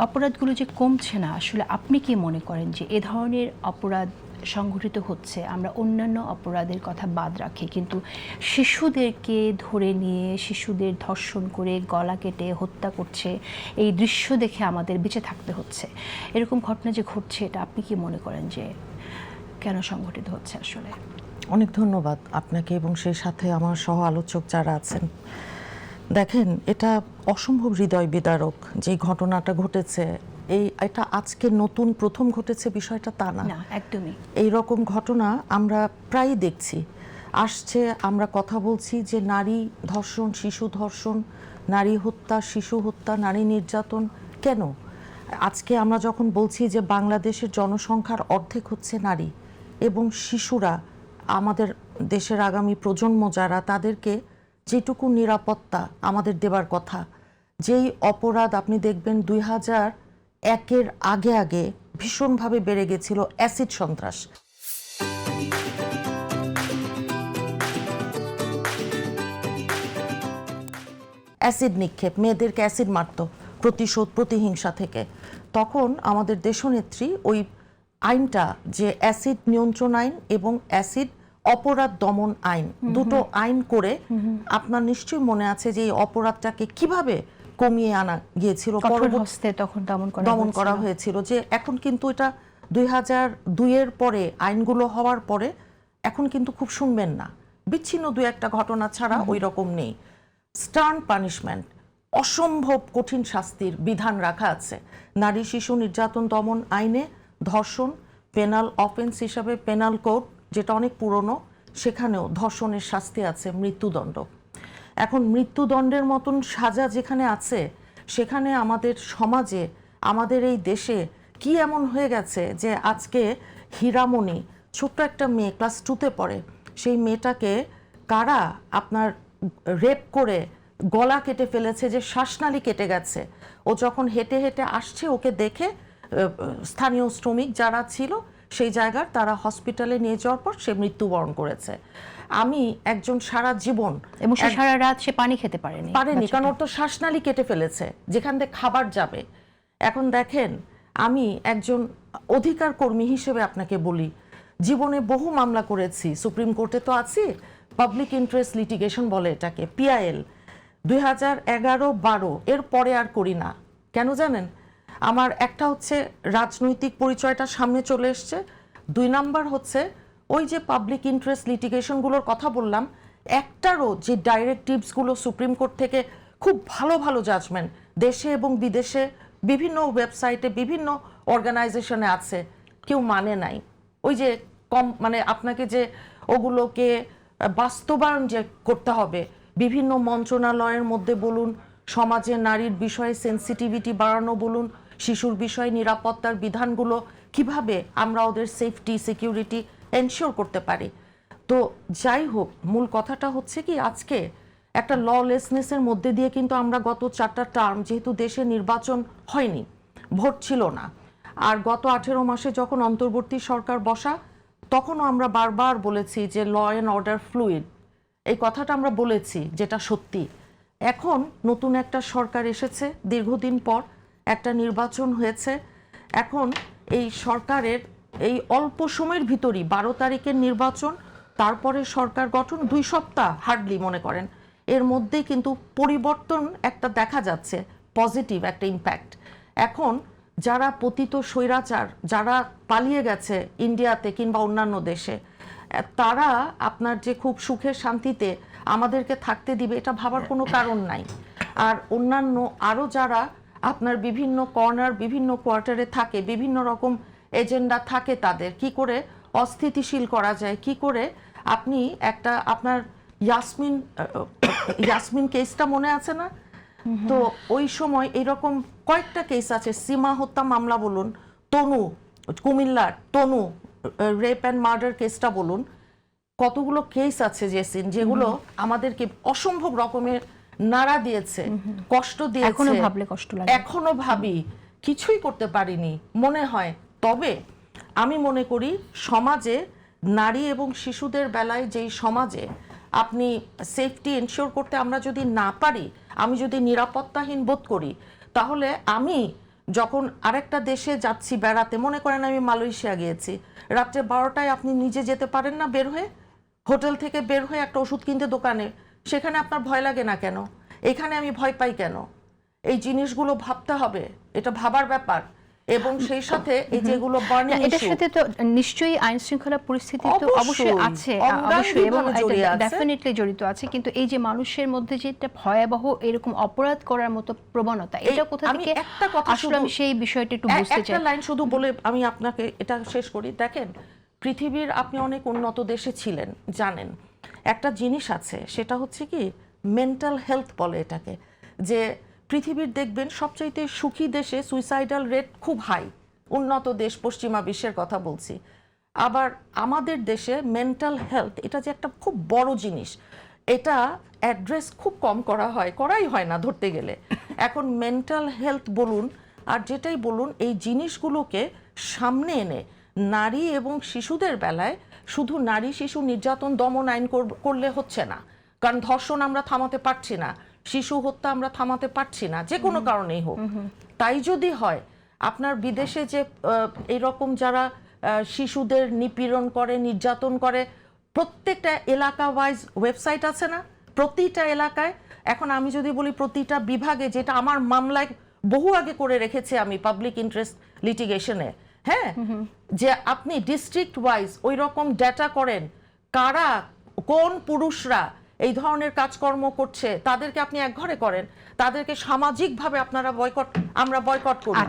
অপরাধগুলো যে কমছে না, আসলে আপনি কি মনে করেন যে এ ধরনের অপরাধ সংঘটিত হচ্ছে? আমরা অন্যান্য অপরাধের কথা বাদ রাখি, কিন্তু শিশুদেরকে ধরে নিয়ে শিশুদের ধর্ষণ করে গলা কেটে হত্যা করছে, এই দৃশ্য দেখে আমাদের বেঁচে থাকতে হচ্ছে। এরকম ঘটনা যে ঘটছে, এটা আপনি কি মনে করেন যে কেন সংঘটিত হচ্ছে আসলে? অনেক ধন্যবাদ আপনাকে এবং সেই সাথে আমার সহ আলোচক যারা আছেন। দেখেন, এটা অসম্ভব হৃদয় বিদারক যে ঘটনাটা ঘটেছে। এটা আজকে নতুন প্রথম ঘটেছে বিষয়টা তা না, একদমই। এই রকম ঘটনা আমরা প্রায়ই দেখছি আসছে। আমরা কথা বলছি যে নারী ধর্ষণ, শিশু ধর্ষণ, নারী হত্যা, শিশু হত্যা, নারী নির্যাতন কেন? আজকে আমরা যখন বলছি যে বাংলাদেশের জনসংখ্যার অর্ধেক হচ্ছে নারী এবং শিশুরা, আমাদের দেশের আগামী প্রজন্ম যারা, তাদেরকে যেটুকু নিরাপত্তা আমাদের দেবার কথা, যেই অপরাধ আপনি দেখবেন 2001-এর আগে আগে ভীষণভাবে বেড়ে গেছিল অ্যাসিড সন্ত্রাস। অ্যাসিড নিক্ষেপ, মেয়েদেরকে অ্যাসিড মারত প্রতিশোধ, প্রতিহিংসা থেকে। তখন আমাদের দেশনেত্রী ওই আইনটা, যে অ্যাসিড নিয়ন্ত্রণ আইন এবং অ্যাসিড অপরাধ দমন আইন, দুটো আইন করে, আপনার নিশ্চয়ই মনে আছে যে এই অপরাধটাকে কিভাবে কমিয়ে আনা গিয়েছিল, দমন করা হয়েছিল। যে এখন কিন্তু এটা 2002-এর পরে আইনগুলো হওয়ার পরে এখন কিন্তু খুব শুনবেন না, বিচ্ছিন্ন দু একটা ঘটনা ছাড়া ওই রকম নেই। স্টার্ন পানিশমেন্ট, অসম্ভব কঠিন শাস্তির বিধান রাখা আছে নারী শিশু নির্যাতন দমন আইনে। ধর্ষণ পেনাল অফেন্স হিসাবে পেনাল কোড, যেটা অনেক পুরনো, সেখানেও ধর্ষণের শাস্তি আছে মৃত্যুদণ্ড। এখন মৃত্যুদণ্ডের মতন সাজা যেখানে আছে, সেখানে আমাদের সমাজে, আমাদের এই দেশে কি এমন হয়ে গেছে যে আজকে হীরামণি, ছোট্ট একটা মেয়ে, ক্লাস 2-তে পড়ে, সেই মেয়েটাকে কারা আপনার রেপ করে গলা কেটে ফেলেছে, যে শ্বাসনালী কেটে গেছে। ও যখন হেঁটে হেঁটে আসছে, ওকে দেখে স্থানীয় শ্রমিক যারা ছিল সেই জায়গার, তারা হসপিটালে নিয়ে যাওয়ার পর সে মৃত্যুবরণ করেছে। আমি একজন সারা জীবন, এবং সারা রাত সে পানি খেতে পারেনি, কারণ ওর তো শ্বাসনালী কেটে ফেলেছে যেখান থেকে খাবার যাবে। এখন দেখেন, আমি একজন অধিকার কর্মী হিসেবে আপনাকে বলি, জীবনে বহু মামলা করেছি, সুপ্রিম কোর্টে তো আছি, পাবলিক ইন্টারেস্ট লিটিগেশন বলে এটাকে, পিআইএল। 2011-12 এর পরে আর করি না। কেন জানেন? আমার একটা হচ্ছে রাজনৈতিক পরিচয়টা সামনে চলে এসছে, 2 নাম্বার হচ্ছে ওই যে পাবলিক ইন্টারেস্ট লিটিগেশনগুলোর কথা বললাম, একটারও যে ডাইরেক্টিভসগুলো সুপ্রিম কোর্ট থেকে, খুব ভালো ভালো জাজমেন্ট দেশে এবং বিদেশে বিভিন্ন ওয়েবসাইটে বিভিন্ন অর্গানাইজেশনে আছে, কেউ মানে নাই। ওই যে মানে আপনাকে যে ওগুলোকে বাস্তবায়ন যে করতে হবে, বিভিন্ন মন্ত্রণালয়ের মধ্যে বলুন, সমাজে নারীর বিষয়ে সেন্সিটিভিটি বাড়ানো বলুন, শিশুর বিষয়ে নিরাপত্তার বিধানগুলো কিভাবে আমরা ওদের সেফটি সিকিউরিটি এনশিওর করতে পারি। তো যাই হোক, মূল কথাটা হচ্ছে কি, আজকে একটা ললেসনেসের মধ্যে দিয়ে কিন্তু আমরা গত 4টা টার্ম, যেহেতু দেশে নির্বাচন হয়নি, ভোট ছিল না, আর গত 18 মাসে যখন অন্তর্বর্তী সরকার বসা, তখনও আমরা বারবার বলেছি যে ল অ্যান্ড অর্ডার ফ্লুইড, এই কথাটা আমরা বলেছি, যেটা সত্যি। এখন নতুন একটা সরকার এসেছে, দীর্ঘদিন পর একটা নির্বাচন হয়েছে। এখন এই সরকারের এই অল্প সময়ের ভিতরই 12 তারিখের নির্বাচন, তারপরে সরকার গঠন 2 সপ্তাহ হার্ডলি মনে করেন, এর মধ্যেই কিন্তু পরিবর্তন একটা দেখা যাচ্ছে, পজিটিভ একটা ইম্প্যাক্ট। এখন যারা পতিত স্বৈরাচার, যারা পালিয়ে গেছে ইন্ডিয়াতে কিংবা অন্যান্য দেশে, তারা আপনার যে খুব সুখে শান্তিতে আমাদেরকে থাকতে দিবে, এটা ভাবার কোনো কারণ নাই। আর অন্যান্য আরও যারা আপনার বিভিন্ন কর্নার, বিভিন্ন কোয়ার্টারে থাকে, বিভিন্ন রকম এজেন্ডা থাকে, তাদের কি করে অস্থিতিশীল করা যায়, কি করে আপনি একটা, আপনার ইয়াসমিন কেসটা মনে আছে না? তো ওই সময় এইরকম কয়েকটা কেস আছে, সীমা হত্যা মামলা বলুন, তনু, কুমিল্লার তনু রেপ অ্যান্ড মার্ডার কেসটা বলুন, কতগুলো কেস আছে জেসিন, যেগুলো আমাদেরকে অসম্ভব রকমের নাড়া দিয়েছে, কষ্ট দিয়েছে, এখনো ভাবলে কষ্ট লাগে, এখনো ভাবি কিছুই করতে পারিনি মনে হয়। তবে আমি মনে করি সমাজে নারী এবং শিশুদের বেলায়, যেই সমাজে আপনি সেফটি এনশিওর করতে আমরা যদি না পারি, আমি যদি নিরাপত্তাহীন বোধ করি, তাহলে আমি যখন আরেকটা দেশে যাচ্ছি বেড়াতে, মনে করেন আমি মালয়েশিয়া গিয়েছি, রাত্রে 12টায় আপনি নিজে যেতে পারেন না বের হয়ে, হোটেল থেকে বের হয়ে একটা ওষুধ কিনতে দোকানে, সেখানে আপনার ভয় লাগে না কেন? এখানে আমি ভয় পাই কেন? এই জিনিসগুলো ভাবতে হবে, এটা ভাবার ব্যাপার। এবং সেই সাথে এই যেগুলো বার্নিং ইস্যু, এটার সাথে তো নিশ্চয়ই আইন শৃঙ্খলা পরিস্থিতি তো অবশ্যই আছে, অবশ্যই, এবং ডেফিনেটলি জড়িত আছে, কিন্তু এই যে মানুষের মধ্যে যে একটা ভয়াবহ এরকম অপরাধ করার মতো প্রবণতা, এটা কোথা থেকে আসলে আমি সেই বিষয়টা একটু বুঝতে চাই। একটা লাইন শুধু বলে আমি আপনাকে এটা শেষ করি। দেখেন, পৃথিবীর আপনি অনেক উন্নত দেশে ছিলেন, জানেন একটা জিনিস আছে, সেটা হচ্ছে কি মেন্টাল হেলথ বলে এটাকে, যে পৃথিবীর দেখবেন সবচাইতে সুখী দেশে সুইসাইডাল রেট খুব হাই, উন্নত দেশ পশ্চিমা বিশ্বের কথা বলছি। আবার আমাদের দেশে মেন্টাল হেলথ এটা যে একটা খুব বড় জিনিস, এটা অ্যাড্রেস খুব কম করাই হয় না ধরতে গেলে। এখন মেন্টাল হেলথ বলুন আর যেটাই বলুন, এই জিনিসগুলোকে সামনে এনে নারী এবং শিশুদের বেলায় শুধু নারী শিশু নির্যাতন দমন আইন করলে হচ্ছে না, কারণ ধর্ষণ আমরা থামাতে পারছি না, শিশু হত্যা আমরা থামাতে পারছি না, যে কোনো কারণেই হোক। তাই যদি হয়, আপনার বিদেশে যে এইরকম যারা শিশুদের নিপীড়ন করে, নির্যাতন করে, প্রত্যেকটা এলাকা ওয়াইজ ওয়েবসাইট আছে না, প্রতিটা এলাকায়। এখন আমি যদি বলি প্রতিটা বিভাগে, যেটা আমার মামলায় বহু আগে করে রেখেছি আমি পাবলিক ইন্টারেস্ট লিটিগেশনে, হ্যাঁ, যে আপনি ডিস্ট্রিক্ট ওয়াইজ ওই রকম ডেটা করেন, কারা কোন পুরুষরা এই ধরনের কাজকর্ম করছে, তাদেরকে আপনি একঘরে করেন, তাদেরকে সামাজিকভাবে আপনারা আমরা বয়কট করি।